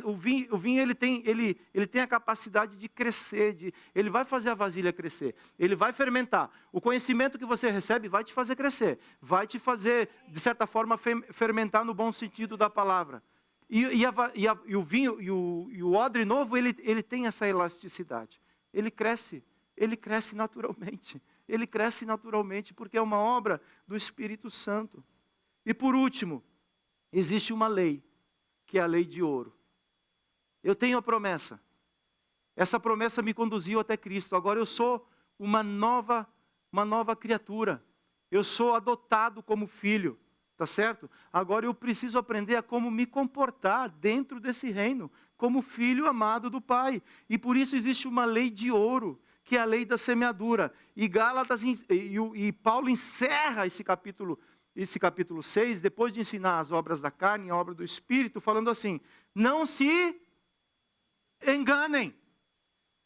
O vinho ele tem a capacidade de crescer, ele vai fazer a vasilha crescer, ele vai fermentar. O conhecimento que você recebe vai te fazer crescer, vai te fazer, de certa forma, fermentar no bom sentido da palavra. E o vinho, e o odre novo, ele tem essa elasticidade. Ele cresce naturalmente. Ele cresce naturalmente porque é uma obra do Espírito Santo. E por último, existe uma lei, que é a lei de ouro. Eu tenho a promessa. Essa promessa me conduziu até Cristo. Agora eu sou uma nova criatura. Eu sou adotado como filho. Tá certo? Agora eu preciso aprender a como me comportar dentro desse reino, como filho amado do Pai. E por isso existe uma lei de ouro, que é a lei da semeadura. E Gálatas e Paulo encerra esse capítulo 6, depois de ensinar as obras da carne e a obra do Espírito, falando assim: não se enganem,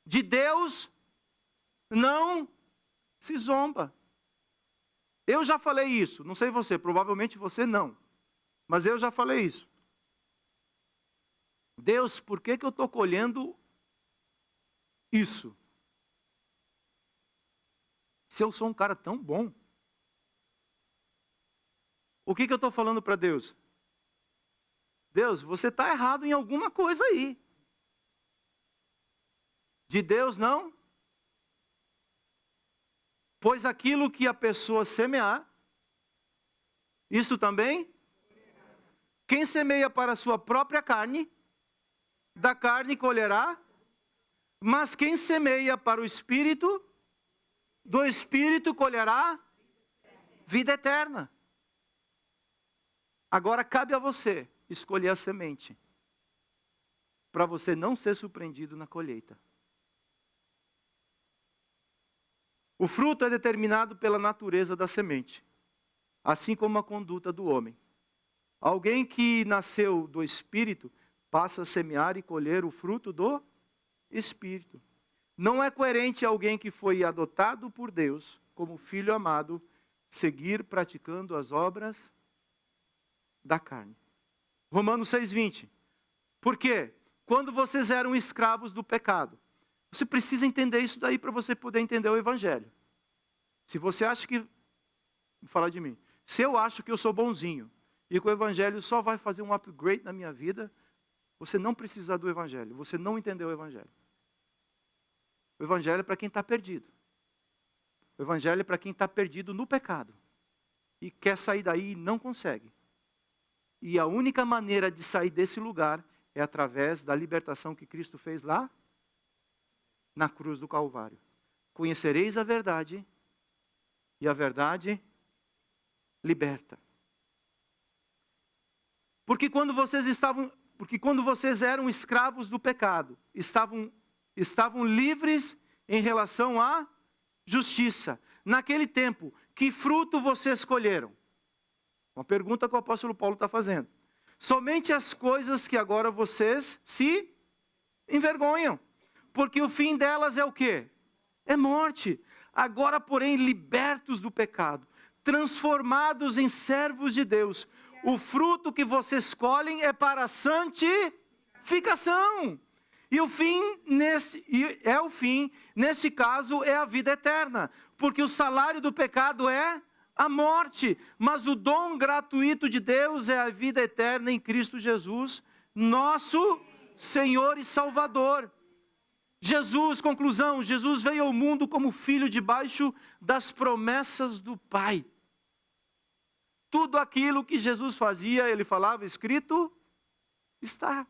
de Deus não se zomba. Eu já falei isso, não sei você, provavelmente você não, mas eu já falei isso. Deus, por que eu estou colhendo isso? Se eu sou um cara tão bom, o que eu estou falando para Deus? Deus, você está errado em alguma coisa aí. De Deus não. Pois aquilo que a pessoa semear, isso também. Quem semeia para a sua própria carne, da carne colherá. Mas quem semeia para o Espírito, do Espírito colherá vida eterna. Agora cabe a você escolher a semente, para você não ser surpreendido na colheita. O fruto é determinado pela natureza da semente, assim como a conduta do homem. Alguém que nasceu do Espírito passa a semear e colher o fruto do Espírito. Não é coerente alguém que foi adotado por Deus como filho amado seguir praticando as obras da carne. Romanos 6:20. Por quê? Quando vocês eram escravos do pecado. Você precisa entender isso daí para você poder entender o Evangelho. Se você acha que... Vou falar de mim. Se eu acho que eu sou bonzinho e que o Evangelho só vai fazer um upgrade na minha vida, você não precisa do Evangelho. Você não entendeu o Evangelho. O Evangelho é para quem está perdido. O Evangelho é para quem está perdido no pecado. E quer sair daí e não consegue. E a única maneira de sair desse lugar é através da libertação que Cristo fez lá na cruz do Calvário. Conhecereis a verdade, e a verdade liberta. Porque quando vocês eram escravos do pecado, estavam livres em relação à justiça. Naquele tempo, que fruto vocês escolheram? Uma pergunta que o apóstolo Paulo está fazendo. Somente as coisas que agora vocês se envergonham. Porque o fim delas é o quê? É morte. Agora, porém, libertos do pecado, transformados em servos de Deus, o fruto que vocês escolhem é para a santificação. E o fim, nesse caso, é a vida eterna. Porque o salário do pecado é a morte. Mas o dom gratuito de Deus é a vida eterna em Cristo Jesus, nosso Senhor e Salvador. Conclusão, Jesus veio ao mundo como filho debaixo das promessas do Pai. Tudo aquilo que Jesus fazia, ele falava, escrito está.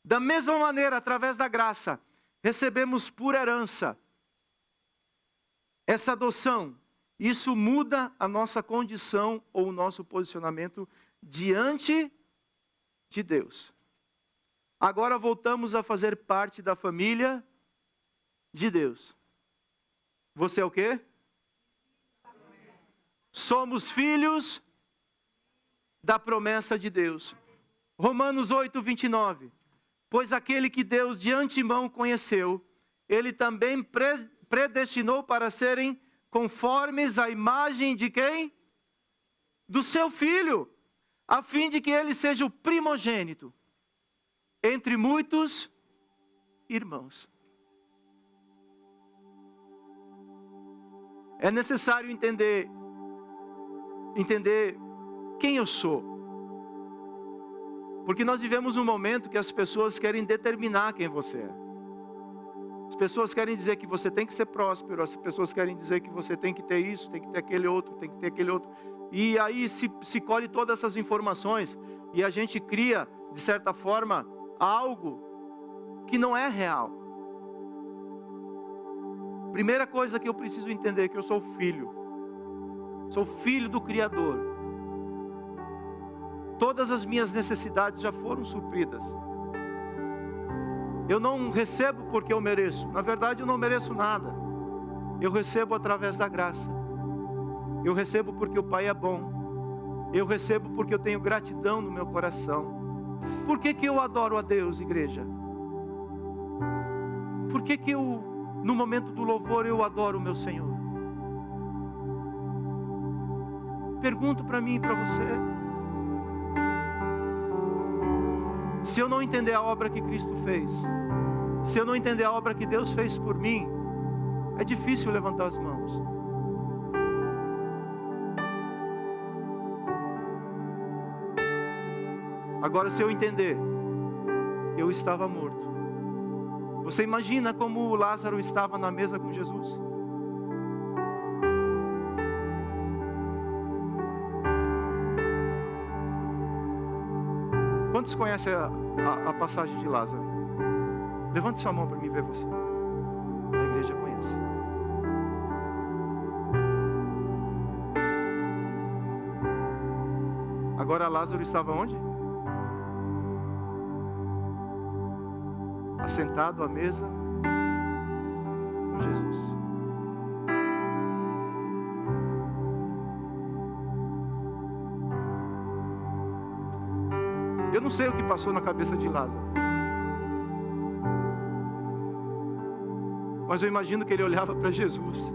Da mesma maneira, através da graça, recebemos por herança essa adoção. Isso muda a nossa condição ou o nosso posicionamento diante de Deus. Agora voltamos a fazer parte da família de Deus. Você é o quê? Somos filhos da promessa de Deus. Romanos 8:29. Pois aquele que Deus de antemão conheceu, ele também predestinou para serem conformes à imagem de quem? Do seu Filho, a fim de que ele seja o primogênito entre muitos irmãos. É necessário entender quem eu sou. Porque nós vivemos um momento que as pessoas querem determinar quem você é. As pessoas querem dizer que você tem que ser próspero, as pessoas querem dizer que você tem que ter isso, tem que ter aquele outro, tem que ter aquele outro. E aí se colhe todas essas informações e a gente cria, de certa forma, algo que não é real. Primeira coisa que eu preciso entender é que eu sou filho. Sou filho do Criador. Todas as minhas necessidades já foram supridas. Eu não recebo porque eu mereço. Na verdade, eu não mereço nada. Eu recebo através da graça. Eu recebo porque o Pai é bom. Eu recebo porque eu tenho gratidão no meu coração. Por que eu adoro a Deus, igreja? Por que no momento do louvor, eu adoro o meu Senhor? Pergunto para mim e para você. Se eu não entender a obra que Cristo fez, se eu não entender a obra que Deus fez por mim, É difícil levantar as mãos. Agora, se eu entender que eu estava morto, você imagina como Lázaro estava na mesa com Jesus? Quantos conhecem a passagem de Lázaro? Levante sua mão para mim ver você. A igreja conhece. Agora Lázaro estava onde? Assentado à mesa com Jesus. Eu não sei o que passou na cabeça de Lázaro, mas eu imagino que ele olhava para Jesus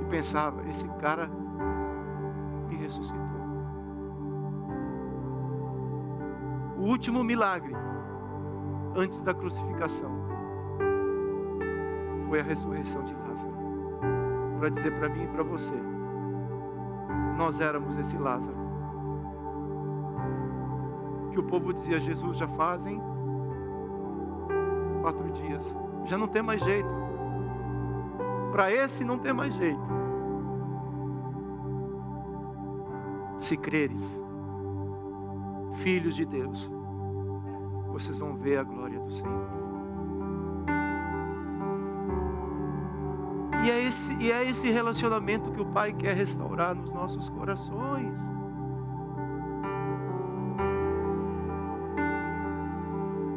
e pensava: esse cara me ressuscitou. O último milagre antes da crucificação foi a ressurreição de Lázaro, para dizer para mim e para você: nós éramos esse Lázaro que o povo dizia: Jesus, já fazem 4 dias, já não tem mais jeito, para esse não tem mais jeito. Se creres, filhos de Deus, vocês vão ver a glória do Senhor. E é esse relacionamento que o Pai quer restaurar nos nossos corações.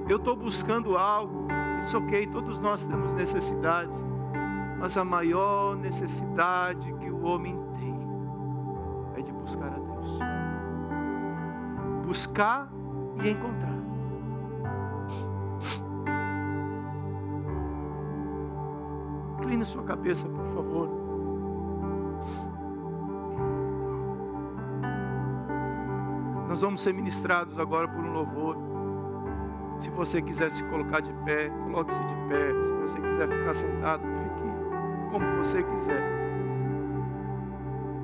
Eu estou buscando algo, isso ok, todos nós temos necessidades, mas a maior necessidade que o homem tem é de buscar a Deus. Buscar e encontrar. Incline sua cabeça, por favor. Nós vamos ser ministrados agora por um louvor. Se você quiser se colocar de pé, coloque-se de pé. Se você quiser ficar sentado, fique como você quiser.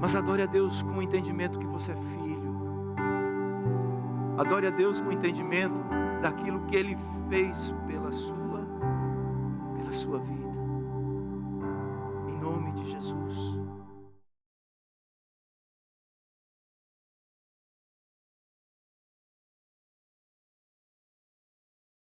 Mas adore a Deus com o entendimento que você é filho. Adore a Deus com o entendimento daquilo que Ele fez pela sua vida. Em nome de Jesus.